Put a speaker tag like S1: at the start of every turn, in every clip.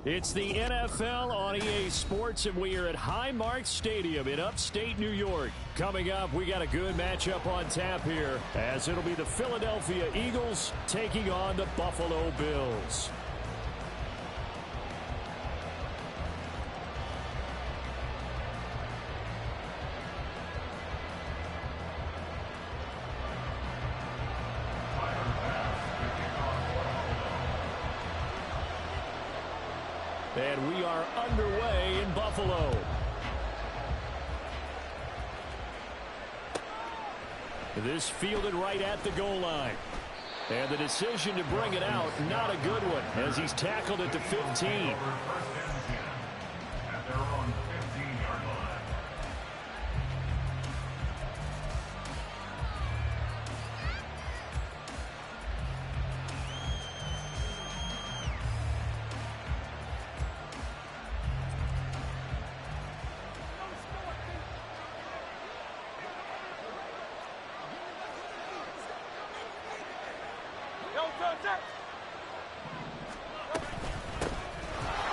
S1: It's the NFL on EA Sports, and we are at Highmark Stadium in upstate New York. Coming up, we got a good matchup on tap here, as it'll be the Philadelphia Eagles taking on the Buffalo Bills. And we are underway in Buffalo. This fielded right at the goal line. And the decision to bring it out, not a good one, as he's tackled at the 15.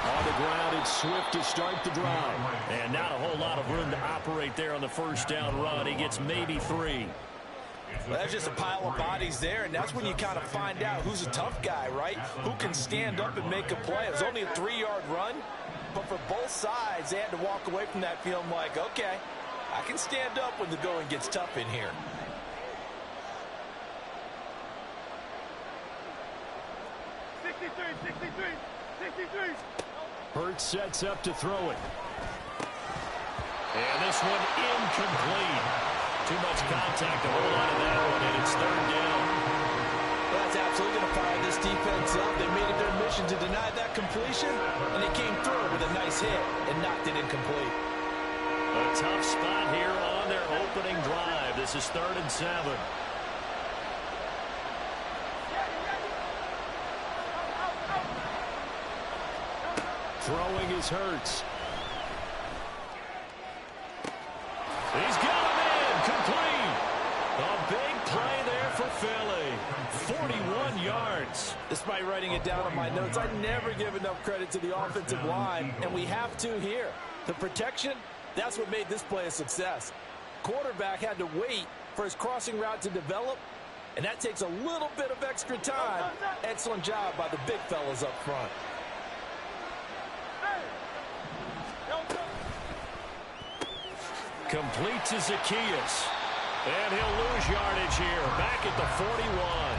S1: On the ground, it's Swift to start the drive. And not a whole lot of room to operate there on the first down run. He gets maybe 3.
S2: Well, that's just a pile of bodies there, and that's when you kind of find out who's a tough guy, right? Who can stand up and make a play. It was only a 3-yard run, but for both sides, they had to walk away from that feeling like, okay, I can stand up when the going gets tough in here.
S1: Hurts sets up to throw it. And this one incomplete. Too much contact to hold on to that one, and it's 3rd down.
S2: Well, that's absolutely going to fire this defense up. They made it their mission to deny that completion, and they came through with a nice hit and knocked it incomplete.
S1: A tough spot here on their opening drive. This is 3rd and 7. Throwing is Hurts. He's got him in. Complete. A big play there for Philly. 41 yards.
S2: Despite writing it down on my notes, I never give enough credit to the offensive line, and we have to here. The protection, that's what made this play a success. Quarterback had to wait for his crossing route to develop, and that takes a little bit of extra time. Excellent job by the big fellas up front.
S1: Complete to Zacchaeus. And he'll lose yardage here. Back at the 41.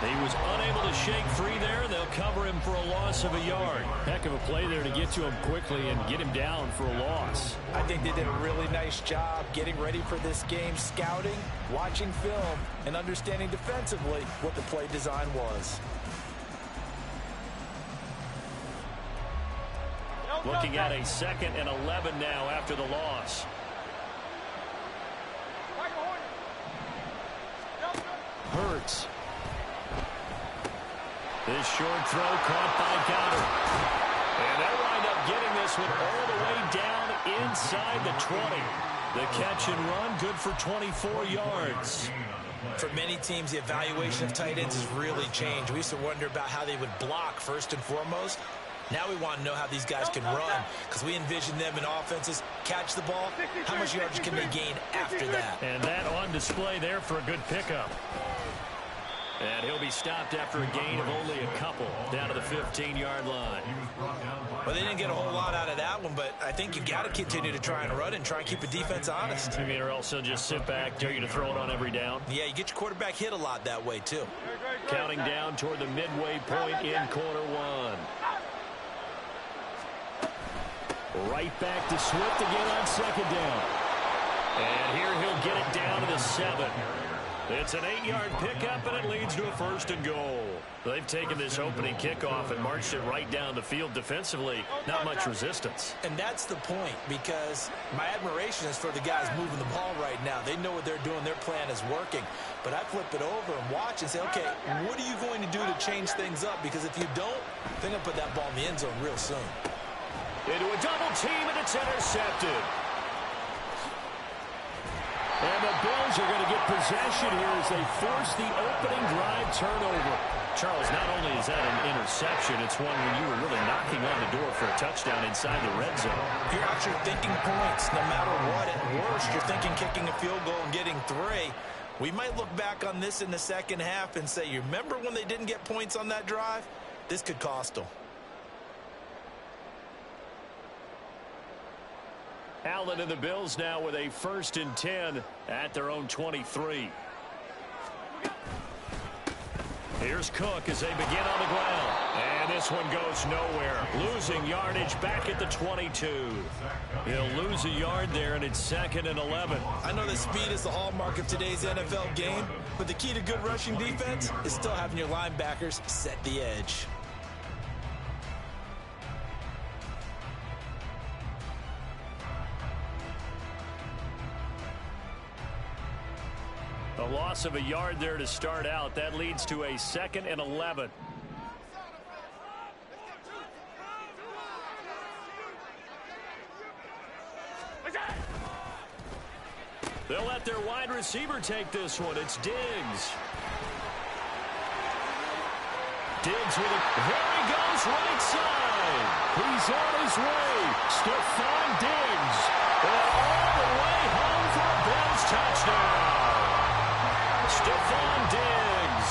S1: He was unable to shake free there. They'll cover him for a loss of a yard. Heck of a play there to get to him quickly and get him down for a loss.
S2: I think they did a really nice job getting ready for this game, scouting, watching film, and understanding defensively what the play design was.
S1: Looking at a 2nd and 11 now after the loss. Hurts. This short throw caught by Goddard. And they'll wind up getting this one all the way down inside the 20. The catch and run, good for 24 yards.
S2: For many teams, the evaluation of tight ends has really changed. We used to wonder about how they would block first and foremost. Now we want to know how these guys can run, because we envision them in offenses catch the ball. How much yardage can they gain after that?
S1: And that on display there for a good pickup. And he'll be stopped after a gain of only a couple down to the 15-yard line.
S2: Well, they didn't get a whole lot out of that one, but I think you've got to continue to try and run and try and keep the defense honest.
S1: I mean, or else they'll just sit back, dare you to throw it on every down.
S2: Yeah, you get your quarterback hit a lot that way, too.
S1: Counting down toward the midway point in quarter 1. Right back to Swift again on 2nd down. And here he'll get it down to the 7. It's an 8-yard pickup, and it leads to a 1st and goal. They've taken this opening kickoff and marched it right down the field defensively. Not much resistance.
S2: And that's the point, because my admiration is for the guys moving the ball right now. They know what they're doing. Their plan is working. But I flip it over and watch and say, okay, what are you going to do to change things up? Because if you don't, they're going to put that ball in the end zone real soon.
S1: Into a double team, and it's intercepted. And the Bills are going to get possession here as they force the opening drive turnover. Charles, not only is that an interception, it's one when you were really knocking on the door for a touchdown inside the red zone.
S2: You're actually thinking points. No matter what, at worst, you're thinking kicking a field goal and getting 3. We might look back on this in the second half and say, you remember when they didn't get points on that drive? This could cost them.
S1: Allen and the Bills now with a 1st and 10 at their own 23. Here's Cook as they begin on the ground. And this one goes nowhere. Losing yardage back at the 22. He'll lose a yard there, and it's 2nd and 11.
S2: I know that speed is the hallmark of today's NFL game, but the key to good rushing defense is still having your linebackers set the edge.
S1: A loss of a yard there to start out. That leads to a 2nd and 11. They'll let their wide receiver take this one. It's Diggs. Diggs with it. Here he goes, right side. He's on his way. Stephon Diggs. All the way home for a Bills touchdown. Stephon Diggs,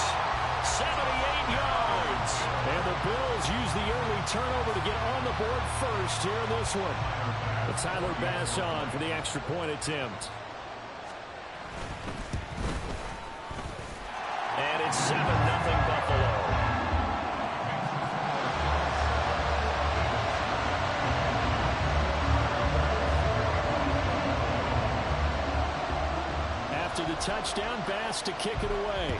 S1: 78 yards. And the Bills use the early turnover to get on the board first here in this one. But Tyler Bass on for the extra point attempt. And it's 7-0 Buffalo. After the touchdown, Bass to kick it away.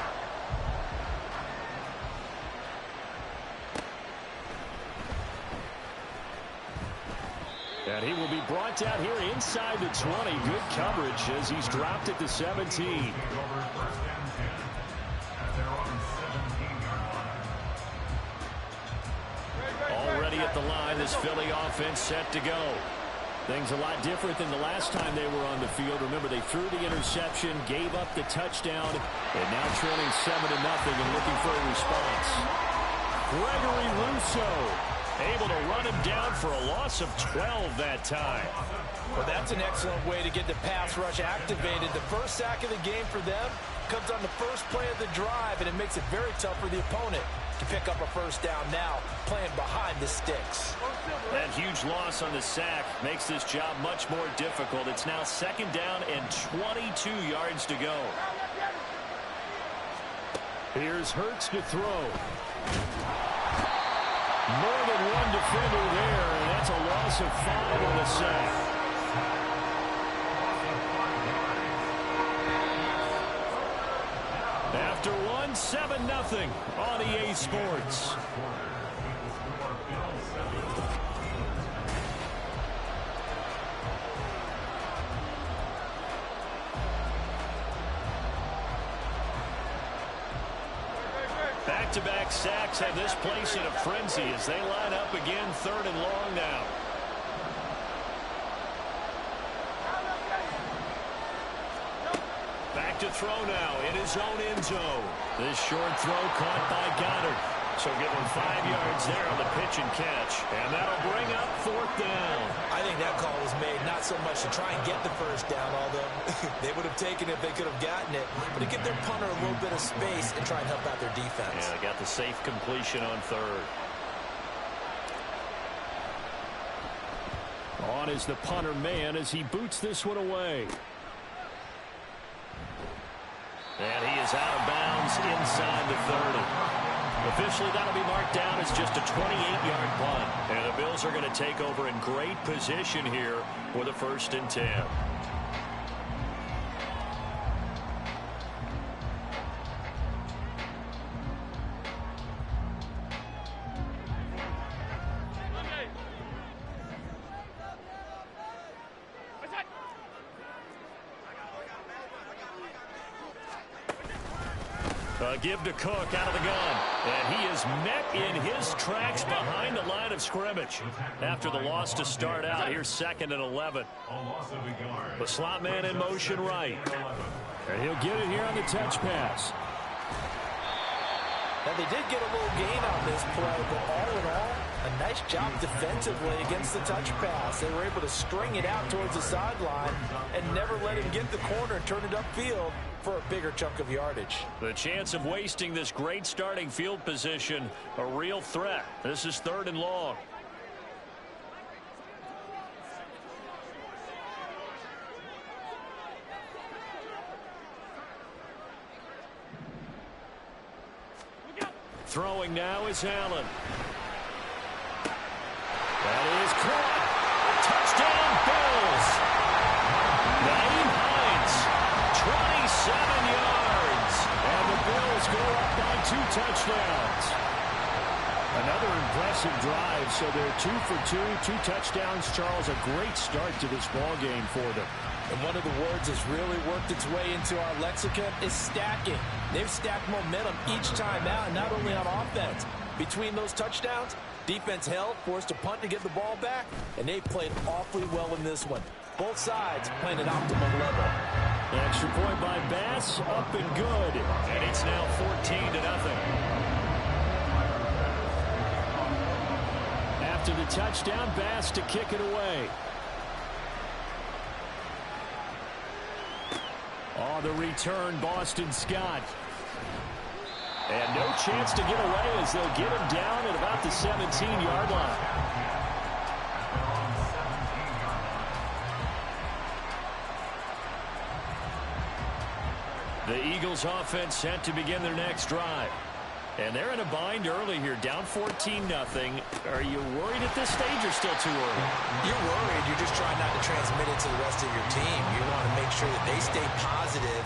S1: And he will be brought down here inside the 20. Good coverage as he's dropped at the 17. Already at the line, this Philly offense set to go. Things a lot different than the last time they were on the field. Remember, they threw the interception, gave up the touchdown, and now trailing 7-0 and looking for a response. Gregory Rousseau able to run him down for a loss of 12 that time.
S2: Well, that's an excellent way to get the pass rush activated. The first sack of the game for them comes on the first play of the drive, and it makes it very tough for the opponent to pick up a first down now, playing behind the sticks.
S1: That huge loss on the sack makes this job much more difficult. It's now 2nd down and 22 yards to go. Here's Hurts to throw. More than one defender there, and that's a loss of 5 on the sack. After one, 7-0 on EA Sports. Back-to-back sacks have this place in a frenzy as they line up again 3rd and long now. Back to throw now in his own end zone. This short throw caught by Goddard. So give him 5 yards there on the pitch and catch. And that'll bring up 4th down.
S2: I think that call was made not so much to try and get the first down, although they would have taken it if they could have gotten it, but to give their punter a little bit of space and try and help out their defense.
S1: Yeah, they got the safe completion on 3rd. On is the punter man as he boots this one away. And he is out of bounds inside the 30. Officially, that'll be marked down as just a 28-yard punt. And the Bills are going to take over in great position here with a 1st and 10. Give to Cook out of the gun. And he is met in his tracks behind the line of scrimmage. After the loss to start out, here's 2nd and 11. The slot man in motion right. And he'll get it here on the touch pass.
S2: Now, they did get a little gain on this play, but all in all, a nice job defensively against the touch pass. They were able to string it out towards the sideline and never let him get the corner and turn it upfield for a bigger chunk of yardage.
S1: The chance of wasting this great starting field position, a real threat. This is 3rd and long. Throwing now is Allen. That is caught. Touchdown, Bills. Naeem Hines, 27 yards. And the Bills go up by 2 touchdowns. Another impressive drive. So they're 2 for 2, 2 touchdowns. Charles, a great start to this ball game for them.
S2: And one of the words that's really worked its way into our lexicon is stacking. They've stacked momentum each time out, not only on offense. Between those touchdowns, defense held, forced a punt to get the ball back, and they played awfully well in this one. Both sides playing at optimal level.
S1: The extra point by Bass, up and good. And it's now 14-0. After the touchdown, Bass to kick it away. Oh, the return, Boston Scott. And no chance to get away as they'll get him down at about the 17-yard line. The Eagles offense set to begin their next drive. And they're in a bind early here, down 14-0. Are you worried at this stage or still too early?
S2: You're worried. You're just trying not to transmit it to the rest of your team. You want to make sure that they stay positive.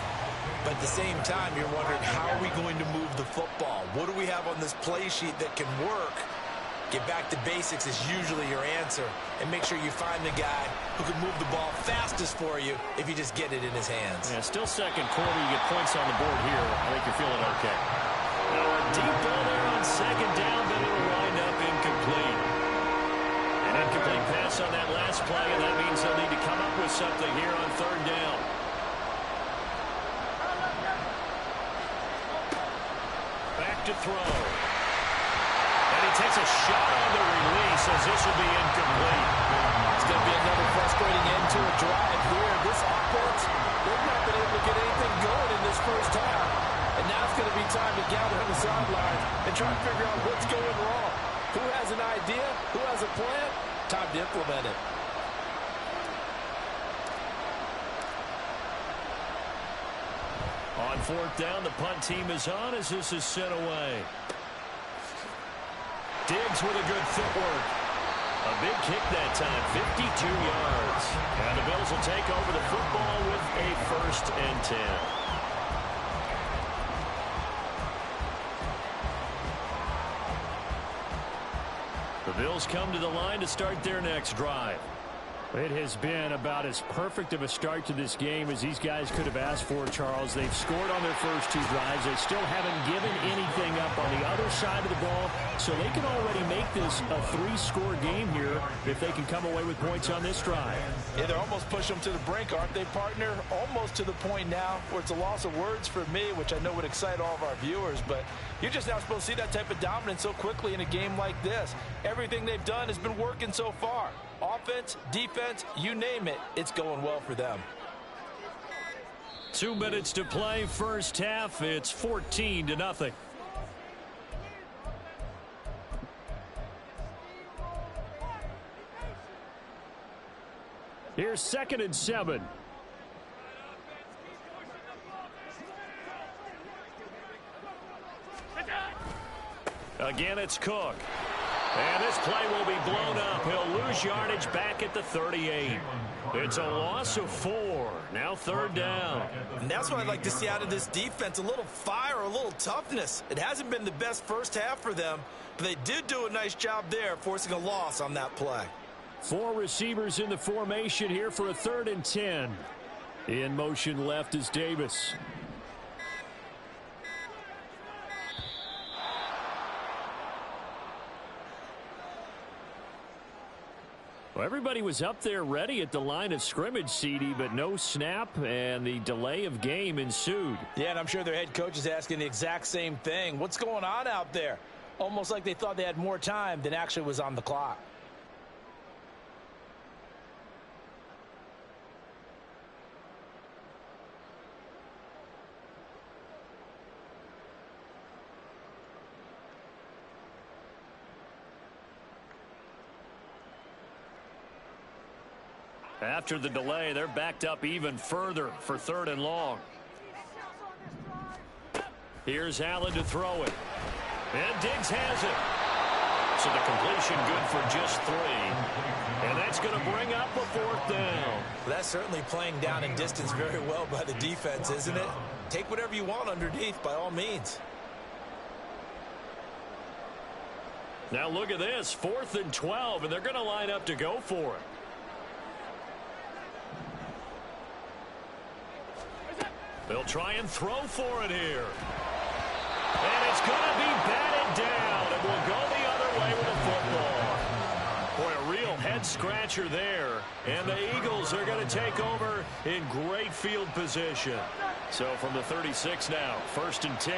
S2: But at the same time, you're wondering, how are we going to move the football? What do we have on this play sheet that can work? Get back to basics is usually your answer. And make sure you find the guy who can move the ball fastest for you if you just get it in his hands.
S1: Yeah, still second quarter. You get points on the board here. I think you're feeling okay. Now a deep ball there on second down, but it'll wind up incomplete. An incomplete pass on that last play, and that means they'll need to come up with something here on 3rd down. Back to throw. And he takes a shot on the release as this will be incomplete.
S2: It's going to be another frustrating end to a drive here. This offense, they've not been able to get anything going in this first half. And now it's going to be time to gather on the sidelines and try to figure out what's going wrong. Who has an idea? Who has a plan? Time to implement it.
S1: On 4th down, the punt team is on as this is sent away. Diggs with a good footwork. A big kick that time, 52 yards. And the Bills will take over the football with a 1st and 10. The Bills come to the line to start their next drive. It has been about as perfect of a start to this game as these guys could have asked for, Charles. They've scored on their first 2 drives. They still haven't given anything up on the other side of the ball, so they can already make this a 3-score game here if they can come away with points on this drive.
S2: Yeah, they're almost pushing them to the brink, aren't they, partner? Almost to the point now where it's a loss of words for me, which I know would excite all of our viewers, but you're just not supposed to see that type of dominance so quickly in a game like this. Everything they've done has been working so far. Offense, defense, you name it, it's going well for them.
S1: 2 minutes to play, first half. It's 14-0. Here's 2nd and 7. Again, it's Cook. And this play will be blown up. He'll lose yardage back at the 38. It's a loss of 4. Now 3rd down.
S2: And that's what I'd like to see out of this defense. A little fire, a little toughness. It hasn't been the best first half for them, but they did do a nice job there, forcing a loss on that play.
S1: 4 receivers in the formation here for a 3rd and 10. In motion left is Davis. Well, everybody was up there ready at the line of scrimmage, CD, but no snap, and the delay of game ensued.
S2: Yeah, and I'm sure their head coach is asking the exact same thing. What's going on out there? Almost like they thought they had more time than actually was on the clock.
S1: After the delay, they're backed up even further for 3rd and long. Here's Allen to throw it. And Diggs has it. So the completion good for just 3. And that's going to bring up a 4th down.
S2: That's certainly playing down in distance very well by the defense, isn't it? Take whatever you want underneath by all means.
S1: Now look at this. 4th and 12, and they're going to line up to go for it. They'll try and throw for it here. And it's going to be batted down, and we'll go the other way with the football. Boy, a real head-scratcher there. And the Eagles are going to take over in great field position. So from the 36 now, 1st and 10.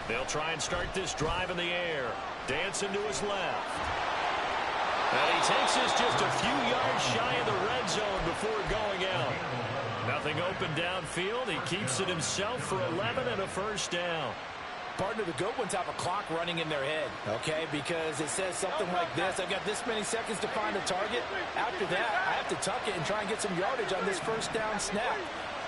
S1: They'll try and start this drive in the air. Dancing to his left. And he takes us just a few yards shy of the red zone before going out. Nothing open downfield. He keeps it himself for 11 and a 1st down.
S2: Partner, the good ones have a clock running in their head, okay? Because it says something like this. I've got this many seconds to find a target. After that, I have to tuck it and try and get some yardage on this 1st down snap.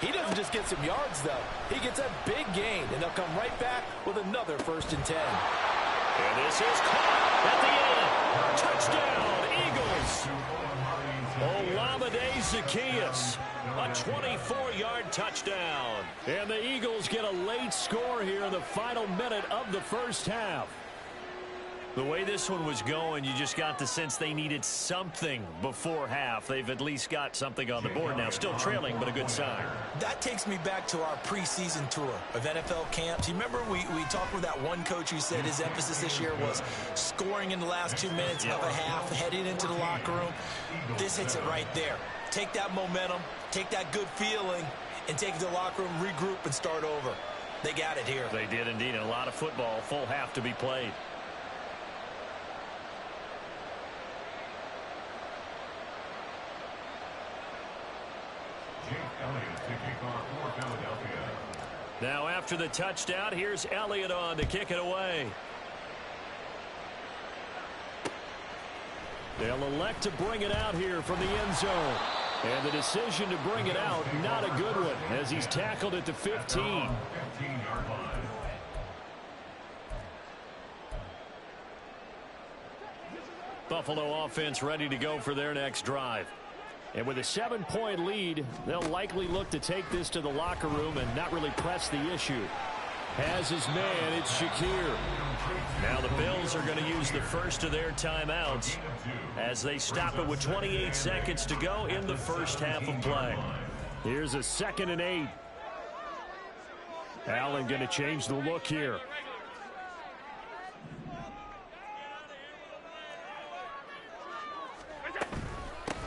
S2: He doesn't just get some yards, though. He gets a big gain, and they'll come right back with another 1st and 10.
S1: And this is caught at the end. Touchdown, Eagles. Olamide Zaccheaus, a 24-yard touchdown. And the Eagles get a late score here in the final minute of the 1st half. The way this one was going, you just got the sense they needed something before half. They've at least got something on the board now. Still trailing, but a good sign.
S2: That takes me back to our preseason tour of NFL camps. You remember we talked with that one coach who said his emphasis this year was scoring in the last 2 minutes of a half, heading into the locker room. This hits it right there. Take that momentum, take that good feeling, and take it to the locker room, regroup, and start over. They got it here.
S1: They did indeed. And a lot of football, full half to be played. Now after the touchdown, here's Elliott on to kick it away. They'll elect to bring it out here from the end zone. And the decision to bring it out, not a good one, as he's tackled at the 15. Buffalo offense ready to go for their next drive. And with a 7-point lead, they'll likely look to take this to the locker room and not really press the issue. Has his man, it's Shakir. Now the Bills are going to use the first of their timeouts as they stop it with 28 seconds to go in the 1st half of play. Here's a 2nd and 8. Allen going to change the look here.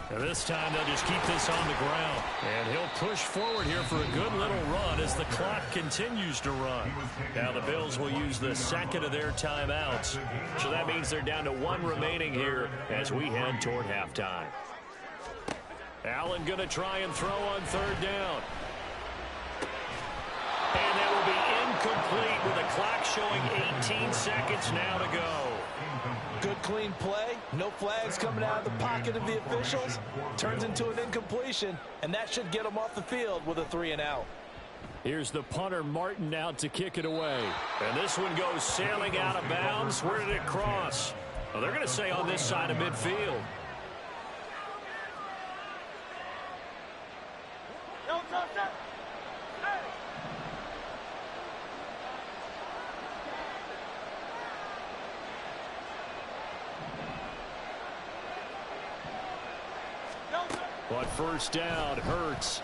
S1: And this time they'll just keep this on the ground. And he'll push forward here for a good little run as the clock continues to run. Now the Bills will use the 2nd of their timeouts. So that means they're down to 1 remaining here as we head toward halftime. Allen going to try and throw on 3rd down. And that will be incomplete with the clock showing 18 seconds now to go.
S2: Good clean play. No flags coming out of the pocket of the officials. Turns into an incompletion, and that should get them off the field with a 3-and-out.
S1: Here's the punter, Martin, out to kick it away. And this one goes sailing out of bounds. Where did it cross? Well, they're going to say on this side of midfield. But 1st down, Hurts. A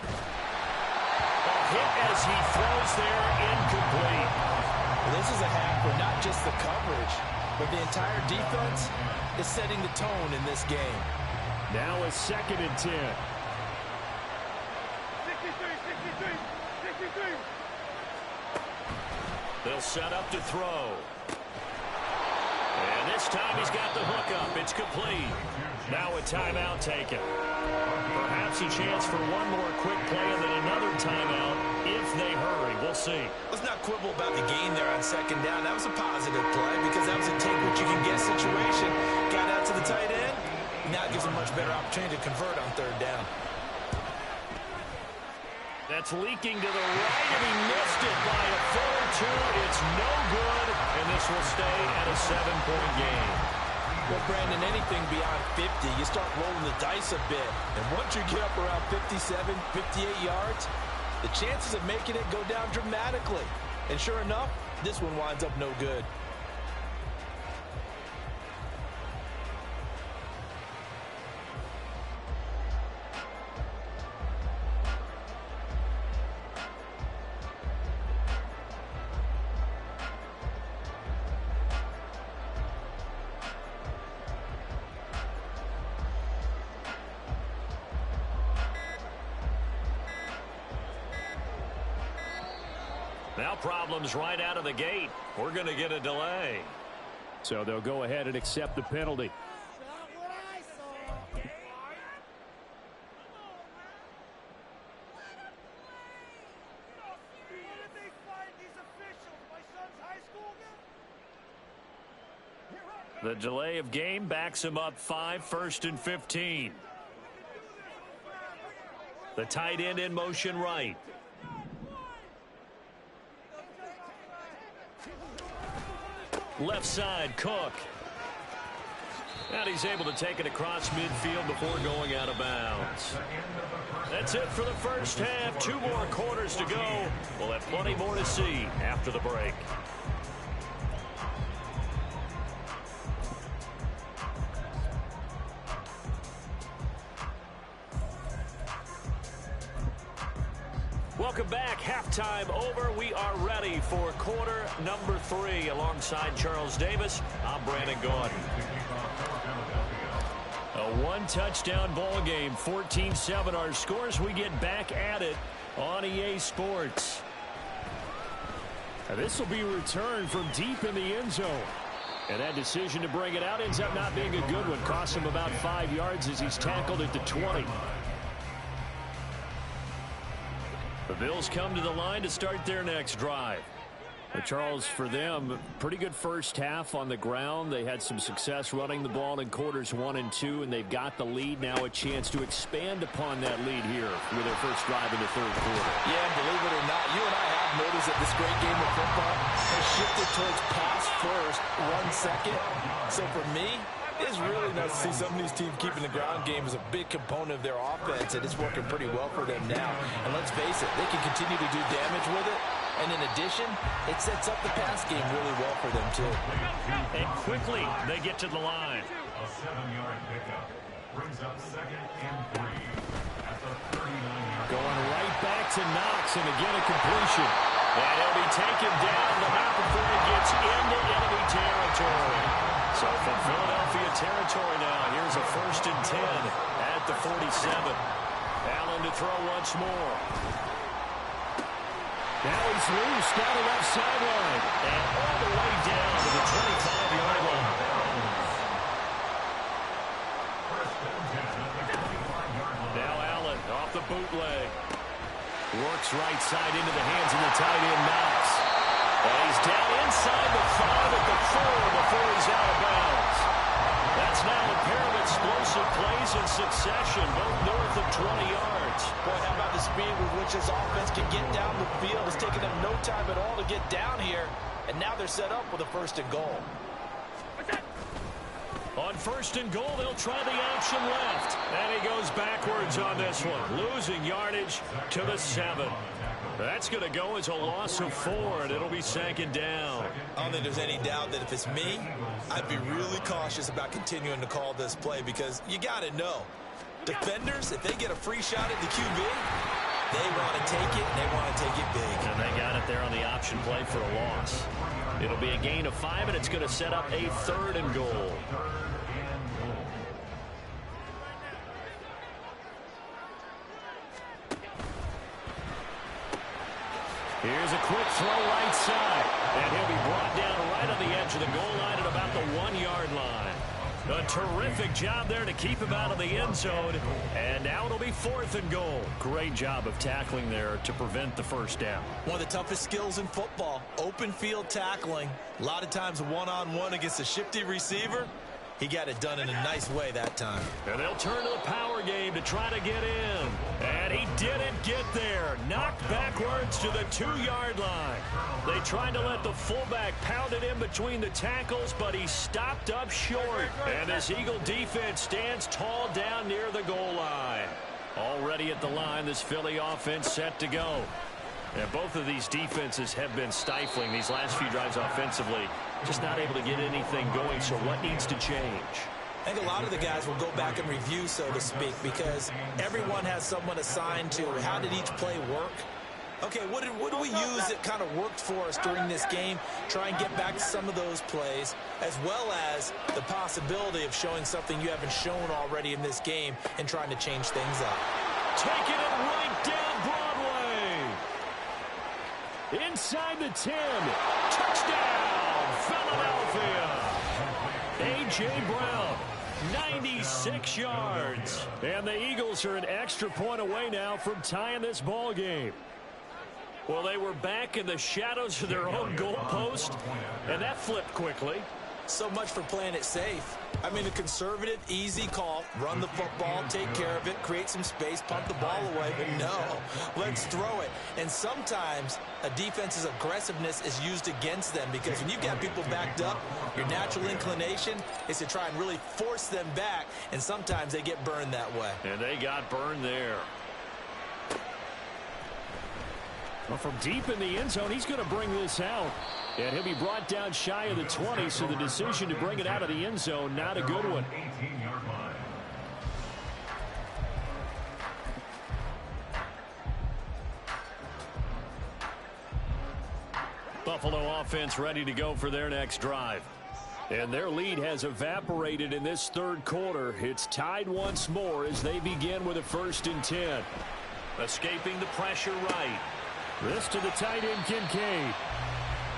S1: hit as he throws there, incomplete.
S2: Well, this is a half where not just the coverage, but the entire defense is setting the tone in this game.
S1: Now a 2nd and 10.
S3: 63.
S1: They'll set up to throw. And this time he's got the hook up. It's complete. Now a timeout taken. Perhaps a chance for one more quick play and then another timeout if they hurry. We'll see.
S2: Let's not quibble about the gain there on 2nd down. That was a positive play because that was a take-what-you-can-get situation. Got out to the tight end. Now it gives a much better opportunity to convert on 3rd down.
S1: That's leaking to the right, and he missed it by a foot or two. It's no good, and this will stay at a 7-point game.
S2: Well, Brandon, anything beyond 50, you start rolling the dice a bit. And once you get up around 57, 58 yards, the chances of making it go down dramatically. And sure enough, this one winds up no good.
S1: Now problems right out of the gate. We're going to get a delay. So they'll go ahead and accept the penalty. The delay of game backs him up 5, 1st and 15. The tight end in motion right. Left side, Cook. And he's able to take it across midfield before going out of bounds. That's it for the first half. 2 more quarters to go. We'll have plenty more to see after the break. Welcome back. Halftime over. We are ready for quarter number 3. Alongside Charles Davis, I'm Brandon Gordon. A 1-touchdown ball game, 14-7 our scores. We get back at it on EA Sports. Now this will be a return from deep in the end zone. And that decision to bring it out ends up not being a good one. Costs him about 5 yards as he's tackled at the 20. The Bills come to the line to start their next drive. But Charles, for them, pretty good first half on the ground. They had some success running the ball in quarters 1 and 2, and they've got the lead now, a chance to expand upon that lead here with their first drive in the 3rd quarter.
S2: Yeah, believe it or not, you and I have noticed that this great game of football has shifted towards pass first, run second. So for me, it's really nice to see some of these teams keeping the ground game as a big component of their offense, and it's working pretty well for them now. And let's face it, they can continue to do damage with it. And in addition, it sets up the pass game really well for them, too.
S1: And quickly, they get to the line.
S3: A 7-yard pickup brings up 2nd and 3 at the 39-yard.
S1: Going right back to Knox, and again a completion. And he'll be taken down, but not before he gets into enemy territory. So from Philadelphia territory now, here's a 1st and 10 at the 47. Allen to throw once more. Now he's loose down the left sideline. And all the way down to the 25-yard line. Now Allen off the bootleg. Works right side into the hands of the tight end Knox. And he's down inside the 5 at the 4 before he's out of bounds. That's now a pair of explosive plays in succession, both north of 20 yards.
S2: Boy, how about the speed with which this offense can get down the field? It's taken them no time at all to get down here, and now they're set up with a 1st and goal.
S1: On 1st and goal, they'll try the option left. And he goes backwards on this one, losing yardage to the 7. That's going to go as a loss of 4, and it'll be 2nd down.
S2: I don't think there's any doubt that if it's me, I'd be really cautious about continuing to call this play because you got to know, defenders, if they get a free shot at the QB, they want to take it, and they want to take it big.
S1: And they got it there on the option play for a loss. It'll be a gain of 5, and it's going to set up a 3rd and goal. Here's a quick throw right side. And he'll be brought down right on the edge of the goal line at about the 1-yard line. A terrific job there to keep him out of the end zone. And now it'll be 4th and goal. Great job of tackling there to prevent the first down.
S2: One of the toughest skills in football, open field tackling. A lot of times one-on-one against a shifty receiver. He got it done in a nice way that time.
S1: And they'll turn to the power game to try to get in. And he didn't get there. Knocked backwards to the 2-yard line. They tried to let the fullback pound it in between the tackles, but he stopped up short. And this Eagle defense stands tall down near the goal line. Already at the line, this Philly offense set to go. And both of these defenses have been stifling these last few drives offensively. Just not able to get anything going, so what needs to change?
S2: I think a lot of the guys will go back and review, so to speak, because everyone has someone assigned to how did each play work. Okay, what do we use that kind of worked for us during this game? Try and get back to some of those plays, as well as the possibility of showing something you haven't shown already in this game and trying to change things up. Taking it right down Broadway. Inside the 10. Touchdown, Philadelphia. A.J. Brown, 96 yards. And the Eagles are an extra point away now from tying this ball game. Well, they were back in the shadows of their own goalpost, and that flipped quickly. So much for playing it safe. I mean, a conservative, easy call, run the football, take care of it, create some space, punt the ball away, but no, let's throw it. And sometimes a defense's aggressiveness is used against them because when you've got people backed up, your natural inclination is to try and really force them back, and sometimes they get burned that way.
S1: And they got burned there. Well, from deep in the end zone, he's going to bring this out. And he'll be brought down shy of the 20, so the decision to bring it out of the end zone, not a good one.
S3: 18-yard line.
S1: Buffalo offense ready to go for their next drive. And their lead has evaporated in this third quarter. It's tied once more as they begin with a 1st and 10. Escaping the pressure right. This to the tight end, Kincaid.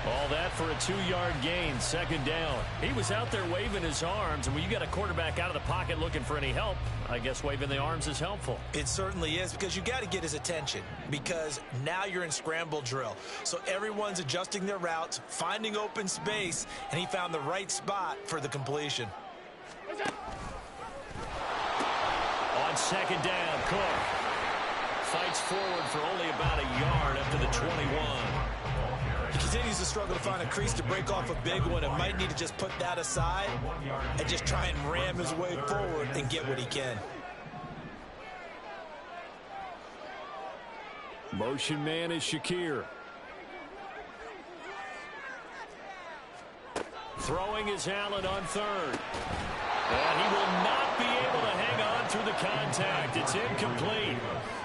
S1: All that for a 2-yard gain, 2nd down. He was out there waving his arms, and when you got a quarterback out of the pocket looking for any help, I guess waving the arms is helpful.
S2: It certainly is, because you got to get his attention, because now you're in scramble drill. So everyone's adjusting their routes, finding open space, and he found the right spot for the completion.
S1: On 2nd down, Cook fights forward for only about a yard up to the 21.
S2: He continues to struggle to find a crease to break off a big one and might need to just put that aside and just try and ram his way forward and get what he can.
S1: Motion man is Shakir. Throwing is Allen on 3rd. And he will not be able to hang on through the contact. It's incomplete.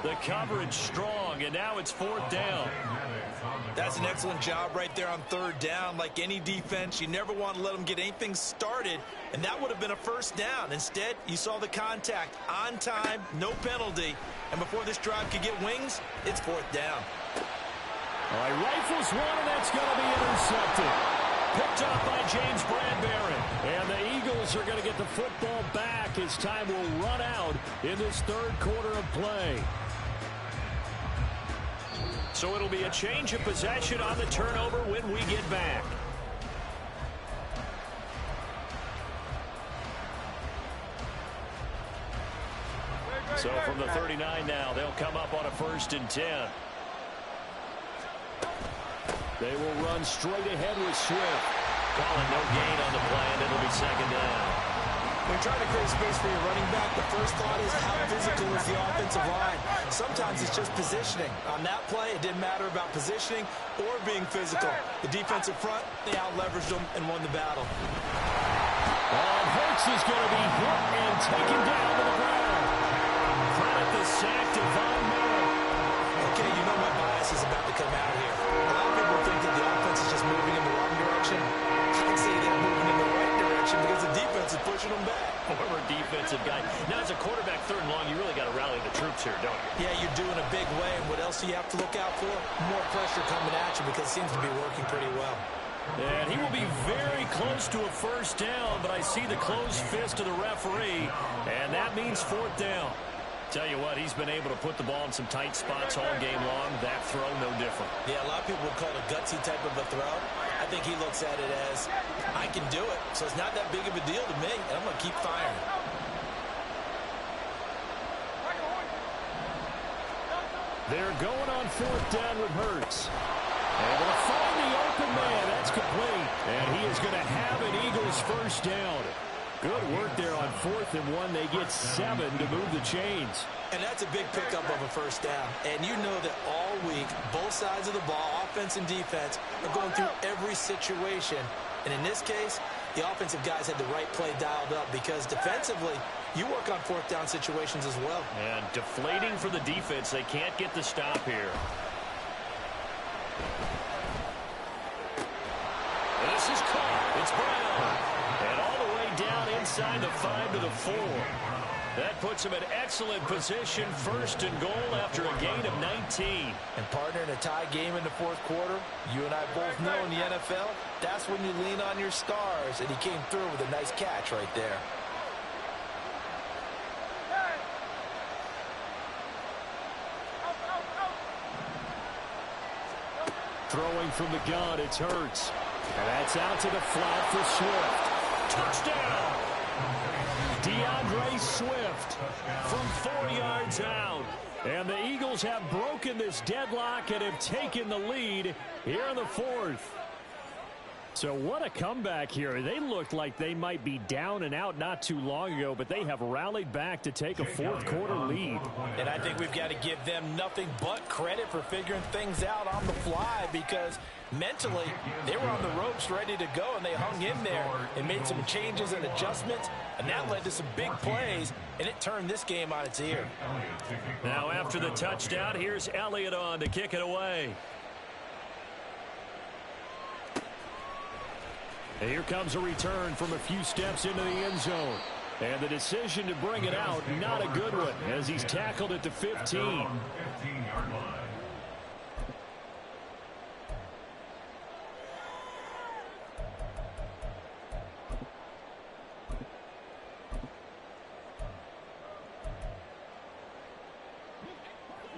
S1: The coverage strong, and now it's 4th down.
S2: That's an excellent job right there on 3rd down. Like any defense, you never want to let them get anything started, and that would have been a 1st down. Instead, you saw the contact on time, no penalty, and before this drive could get wings, it's 4th down.
S1: All right, rifles one, and that's going to be intercepted. Picked up by James Bradbury. And the Eagles are going to get the football back as time will run out in this third quarter of play. So it'll be a change of possession on the turnover when we get back. So from the 39 now, they'll come up on a 1st and 10. They will run straight ahead with Swift. Calling no gain on the play, and it'll be 2nd down.
S2: When you're trying to create space for your running back, the first thought is how physical is the offensive line. Sometimes it's just positioning. On that play, it didn't matter about positioning or being physical. The defensive front, they out-leveraged them and won the battle.
S1: And Hurts is going to be hit and taken down to the ground. Credit the sack to Von Miller. Okay, you know my bias is about to come out here. A lot of people think that the offense is just moving in the wrong direction.
S2: direction. I'd say they're moving in the right direction because the defense is pushing them back.
S1: Former defensive guy. Now, as a quarterback, 3rd and long, you really got to rally the troops here, don't you?
S2: Yeah, you're doing a big way. And what else do you have to look out for? More pressure coming at you because it seems to be working pretty well.
S1: And he will be very close to a first down, but I see the closed fist of the referee, and that means 4th down. Tell you what, he's been able to put the ball in some tight spots all game long. That throw, no different.
S2: Yeah, a lot of people would call it a gutsy type of a throw. I think he looks at it as, I can do it, so it's not that big of a deal to me, and I'm going to keep firing.
S1: They're going on 4th down with Hurts. Able to find the open man. That's complete. And he is going to have an Eagles first down. Good work there on 4th and 1. They get 7 to move the chains.
S2: And that's a big pickup of a first down. And you know that all week, both sides of the ball, offense and defense, are going through every situation. And in this case, the offensive guys had the right play dialed up because defensively, you work on 4th down situations as well.
S1: And deflating for the defense. They can't get the stop here. This is caught. It's Brown. And all the way down inside the 5 to the 4. That puts him in excellent position, 1st and goal after a gain of 19.
S2: And partner, in a tie game in the 4th quarter, you and I both know in the NFL, that's when you lean on your stars. And he came through with a nice catch right there.
S1: Throwing from the gun, it's Hurts. And that's out to the flat for Swift. Touchdown! DeAndre Swift from 4 yards out. And the Eagles have broken this deadlock and have taken the lead here in the 4th. So what a comeback here. They looked like they might be down and out not too long ago, but they have rallied back to take a 4th quarter lead.
S2: And I think we've got to give them nothing but credit for figuring things out on the fly because mentally they were on the ropes ready to go and they hung in there and made some changes and adjustments, and that led to some big plays, and it turned this game on its ear.
S1: Now after the touchdown, here's Elliott on to kick it away. And here comes a return from a few steps into the end zone. And the decision to bring it out, not a good one, as he's tackled at the 15.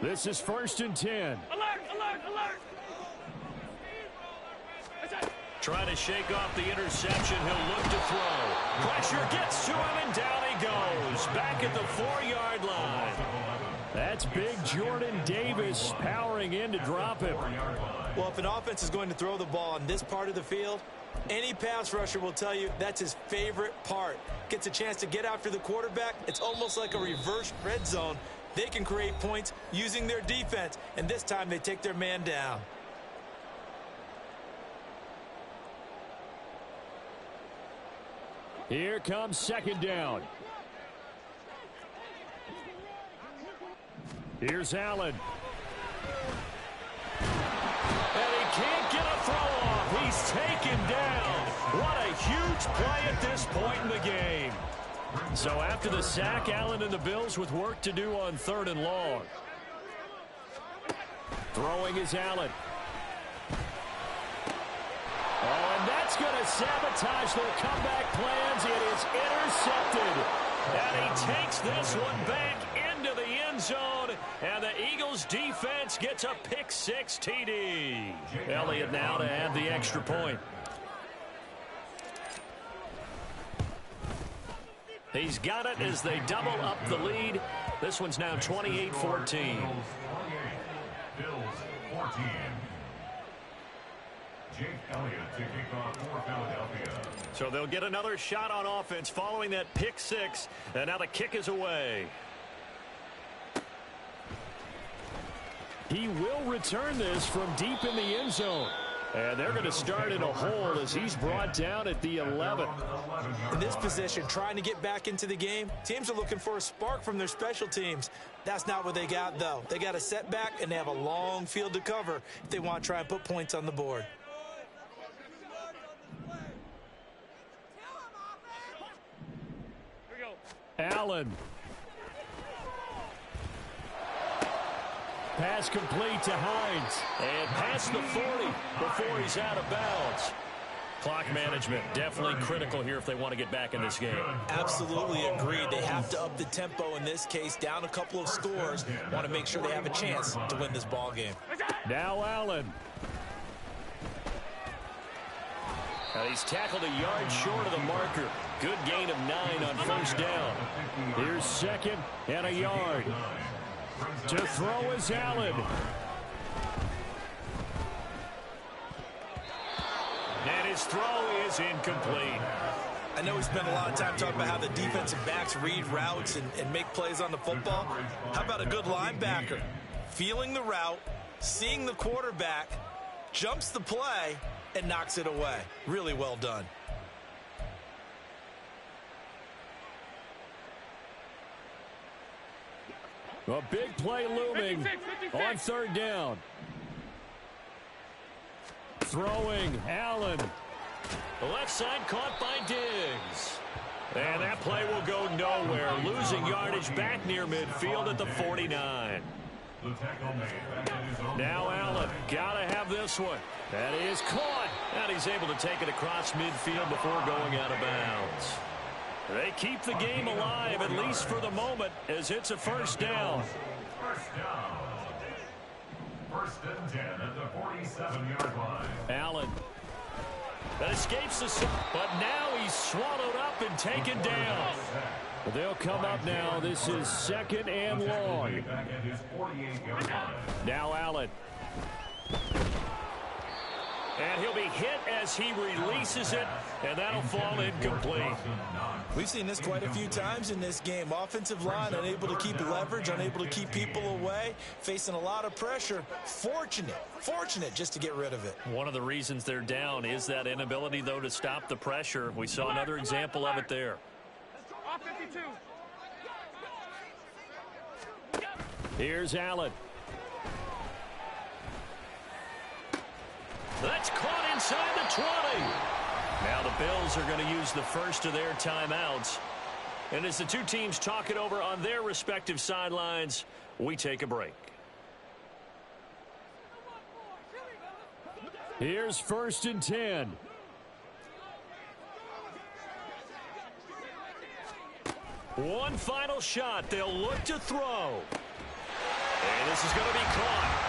S1: This is 1st and 10.
S4: Alert, alert, alert!
S1: Trying to shake off the interception. He'll look to throw. Pressure gets to him, and down he goes. Back at the 4-yard line. That's big Jordan Davis powering in to drop him.
S2: Well, if an offense is going to throw the ball in this part of the field, any pass rusher will tell you that's his favorite part. Gets a chance to get after the quarterback. It's almost like a reverse red zone. They can create points using their defense, and this time they take their man down.
S1: Here comes 2nd down. Here's Allen. And he can't get a throw off. He's taken down. What a huge play at this point in the game. So after the sack, Allen and the Bills with work to do on 3rd and long. Throwing is Allen. Oh, and that's going to sabotage their comeback plans. It is intercepted. And he takes this one back into the end zone. And the Eagles defense gets a pick-6 TD. Elliott now to add the extra point. He's got it as they double up the lead. This one's now 28-14.
S3: Bills 14. Jake Elliott to kick off for Philadelphia.
S1: So they'll get another shot on offense following that pick-6. And now the kick is away. He will return this from deep in the end zone. And they're going to start in a hole as he's brought down at the 11.
S2: In this position, trying to get back into the game, teams are looking for a spark from their special teams. That's not what they got, though. They got a setback, and they have a long field to cover if they want to try and put points on the board.
S1: Allen. Pass complete to Hines. And past the 40 before he's out of bounds. Clock management definitely critical here if they want to get back in this game.
S2: Absolutely agreed. They have to up the tempo in this case, down a couple of scores. Want to make sure they have a chance to win this ball game.
S1: Now Allen. He's tackled a yard short of the marker. Good gain of 9 on first down. Here's second and a yard. To throw is Allen. And his throw is incomplete.
S2: I know we spent a lot of time talking about how the defensive backs read routes and make plays on the football. How about a good linebacker? Feeling the route, seeing the quarterback, jumps the play, and knocks it away. Really well done.
S1: A big play looming on third down. Throwing, Allen. The left side caught by Diggs. And that play will go nowhere. Losing yardage back near midfield at the 49. Now Allen, gotta have this one. That is caught. And he's able to take it across midfield before going out of bounds. They keep the game alive, at least for the moment, as it's a first down.
S3: First down. First and 10 at the 47-yard line.
S1: Allen. That escapes the... But now he's swallowed up and taken down. They'll come up now. This is second and long. Now Allen. And he'll be hit as he releases it, and that'll fall incomplete.
S2: We've seen this quite a few times in this game. Offensive line unable to keep leverage, unable to keep people away, facing a lot of pressure. Fortunate just to get rid of it.
S1: One of the reasons they're down is that inability, though, to stop the pressure. We saw another example of it there. Here's Allen. That's caught inside the 20. Now the Bills are going to use the first of their timeouts. And as the two teams talk it over on their respective sidelines, we take a break. Here's first and 10. One final shot. They'll look to throw. And this is going to be caught.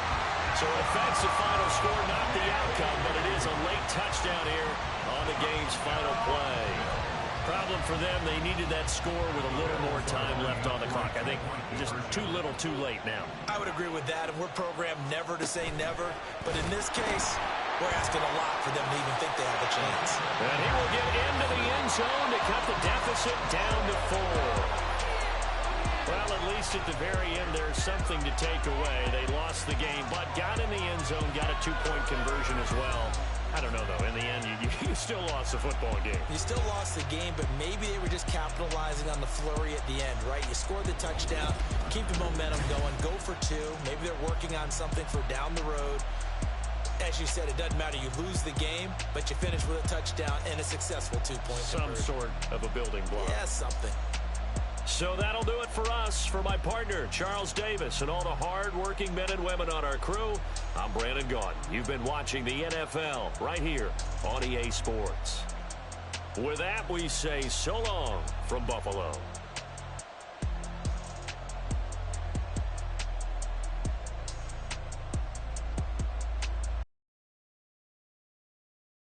S1: So an offensive final score, not the outcome, but it is a late touchdown here on the game's final play. Problem for them, they needed that score with a little more time left on the clock. I think just too little, too late now.
S2: I would agree with that, and we're programmed never to say never. But in this case, we're asking a lot for them to even think they have a chance.
S1: And he will get into the end zone to cut the deficit down to 4. Well, at least at the very end, there's something to take away. They lost the game, but got in the end zone, got a two-point conversion as well. I don't know, though. In the end, you still lost the football game.
S2: You still lost the game, but maybe they were just capitalizing on the flurry at the end, right? You scored the touchdown, keep the momentum going, go for 2. Maybe they're working on something for down the road. As you said, it doesn't matter. You lose the game, but you finish with a touchdown and a successful 2-point conversion.
S1: Some sort of a building block.
S2: Yeah, something.
S1: So that'll do it for us. For my partner, Charles Davis, and all the hard-working men and women on our crew, I'm Brandon Gaudin. You've been watching the NFL right here on EA Sports. With that, we say so long from Buffalo.